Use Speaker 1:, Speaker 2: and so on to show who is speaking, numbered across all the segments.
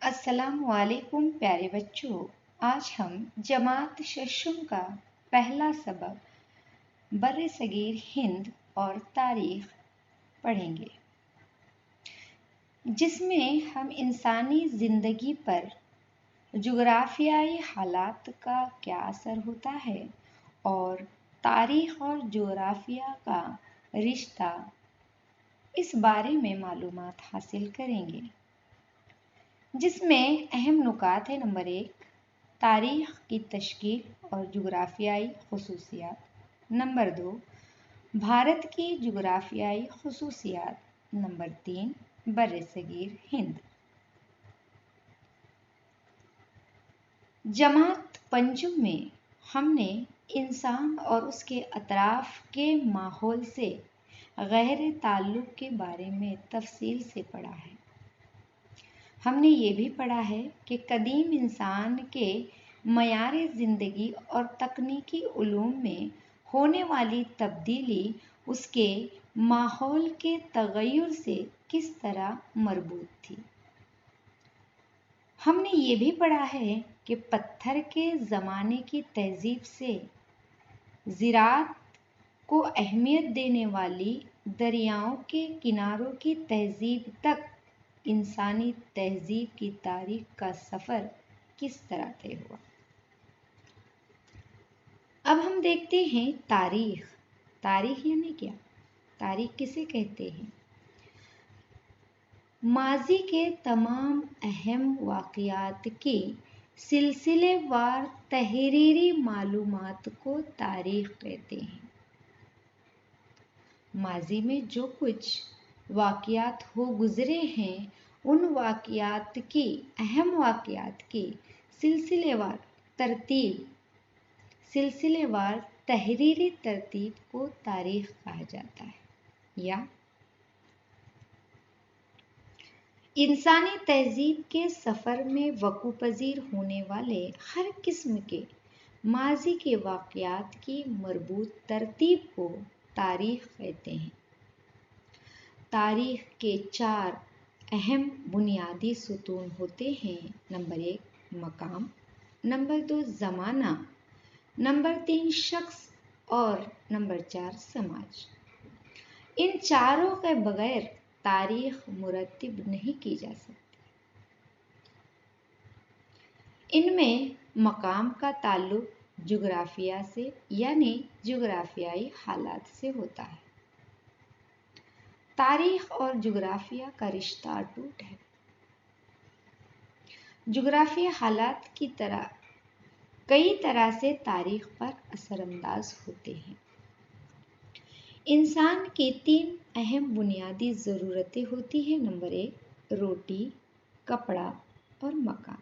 Speaker 1: السلام علیکم پیارے بچوں، آج ہم جماعت ششم کا پہلا سبق برصغیر ہند اور تاریخ پڑھیں گے، جس میں ہم انسانی زندگی پر جغرافیائی حالات کا کیا اثر ہوتا ہے اور تاریخ اور جغرافیہ کا رشتہ، اس بارے میں معلومات حاصل کریں گے، جس میں اہم نکات ہیں۔ نمبر 1، تاریخ کی تشکیل اور جغرافیائی خصوصیات۔ نمبر 2، بھارت کی جغرافیائی خصوصیات۔ نمبر 3، برصغیر ہند۔ جماعت پنجم میں ہم نے انسان اور اس کے اطراف کے ماحول سے گہرے تعلق کے بارے میں تفصیل سے پڑھا ہے۔ ہم نے یہ بھی پڑھا ہے کہ قدیم انسان کے معیار زندگی اور تکنیکی علوم میں ہونے والی تبدیلی اس کے ماحول کے تغیر سے کس طرح مربوط تھی۔ ہم نے یہ بھی پڑھا ہے کہ پتھر کے زمانے کی تہذیب سے زراعت کو اہمیت دینے والی دریاؤں کے کناروں کی تہذیب تک انسانی تہذیب کی تاریخ کا سفر کس طرح طے ہوا۔ اب ہم دیکھتے ہیں تاریخ۔ تاریخ یعنی کیا؟ تاریخ کسے کہتے ہیں؟ ماضی کے تمام اہم واقعات کی سلسلے وار تحریری معلومات کو تاریخ کہتے ہیں۔ ماضی میں جو کچھ واقعات ہو گزرے ہیں، ان واقعات کی اہم واقعات کی سلسلے وار تحریری ترتیب کو تاریخ کہا جاتا ہے۔ یا انسانی تہذیب کے سفر میں وقوع پذیر ہونے والے ہر قسم کے ماضی کے واقعات کی مربوط ترتیب کو تاریخ کہتے ہیں۔ تاریخ کے 4 اہم بنیادی ستون ہوتے ہیں۔ نمبر 1، مقام۔ نمبر 2، زمانہ۔ نمبر 3، شخص۔ اور نمبر 4، سماج۔ ان چاروں کے بغیر تاریخ مرتب نہیں کی جا سکتی۔ ان میں مقام کا تعلق جغرافیہ سے یعنی جغرافیائی حالات سے ہوتا ہے۔ تاریخ اور جغرافیہ کا رشتہ اٹوٹ ہے۔ جغرافیہ حالات کی طرح کئی طرح سے تاریخ پر اثر انداز ہوتے ہیں۔ انسان کی 3 اہم بنیادی ضرورتیں ہوتی ہیں۔ نمبر 1، روٹی، کپڑا اور مکان۔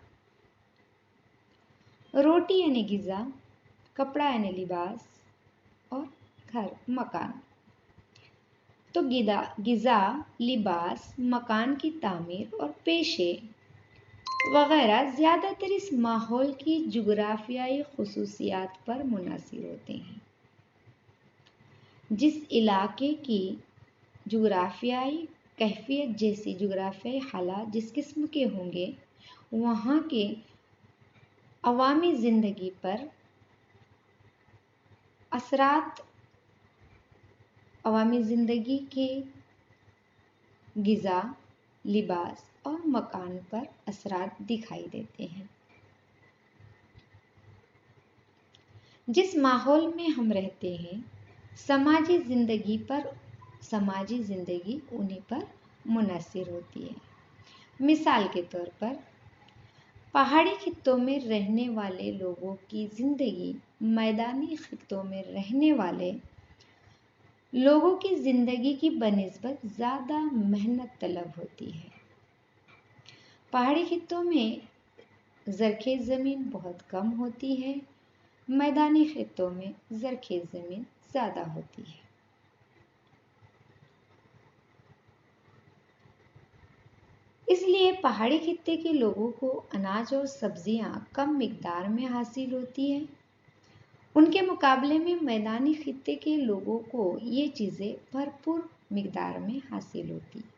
Speaker 1: روٹی یعنی غذا، کپڑا یعنی لباس اور گھر مکان۔ تو غذا، لباس، مکان کی تعمیر اور پیشے وغیرہ زیادہ تر اس ماحول کی جغرافیائی خصوصیات پر منحصر ہوتے ہیں۔ جس علاقے کی جغرافیائی کیفیت جیسی جغرافیائی حالات جس قسم کے ہوں گے، وہاں کے عوامی زندگی پر اثرات، عوامی زندگی کے غذا، لباس اور مکان پر اثرات دکھائی دیتے ہیں۔ جس ماحول میں ہم رہتے ہیں، سماجی زندگی انہی پر منحصر ہوتی ہے۔ مثال کے طور پر پہاڑی خطوں میں رہنے والے لوگوں کی زندگی میدانی خطوں میں رہنے والے لوگوں کی زندگی کی بنسبت زیادہ محنت طلب ہوتی ہے۔ پہاڑی خطوں میں زرخیز زمین بہت کم ہوتی ہے، میدانی خطوں میں زرخیز زمین زیادہ ہوتی ہے۔ اس لیے پہاڑی خطے کے لوگوں کو اناج اور سبزیاں کم مقدار میں حاصل ہوتی ہیں، ان کے مقابلے میں میدانی خطے کے لوگوں کو یہ چیزیں بھرپور مقدار میں حاصل ہوتی ہیں۔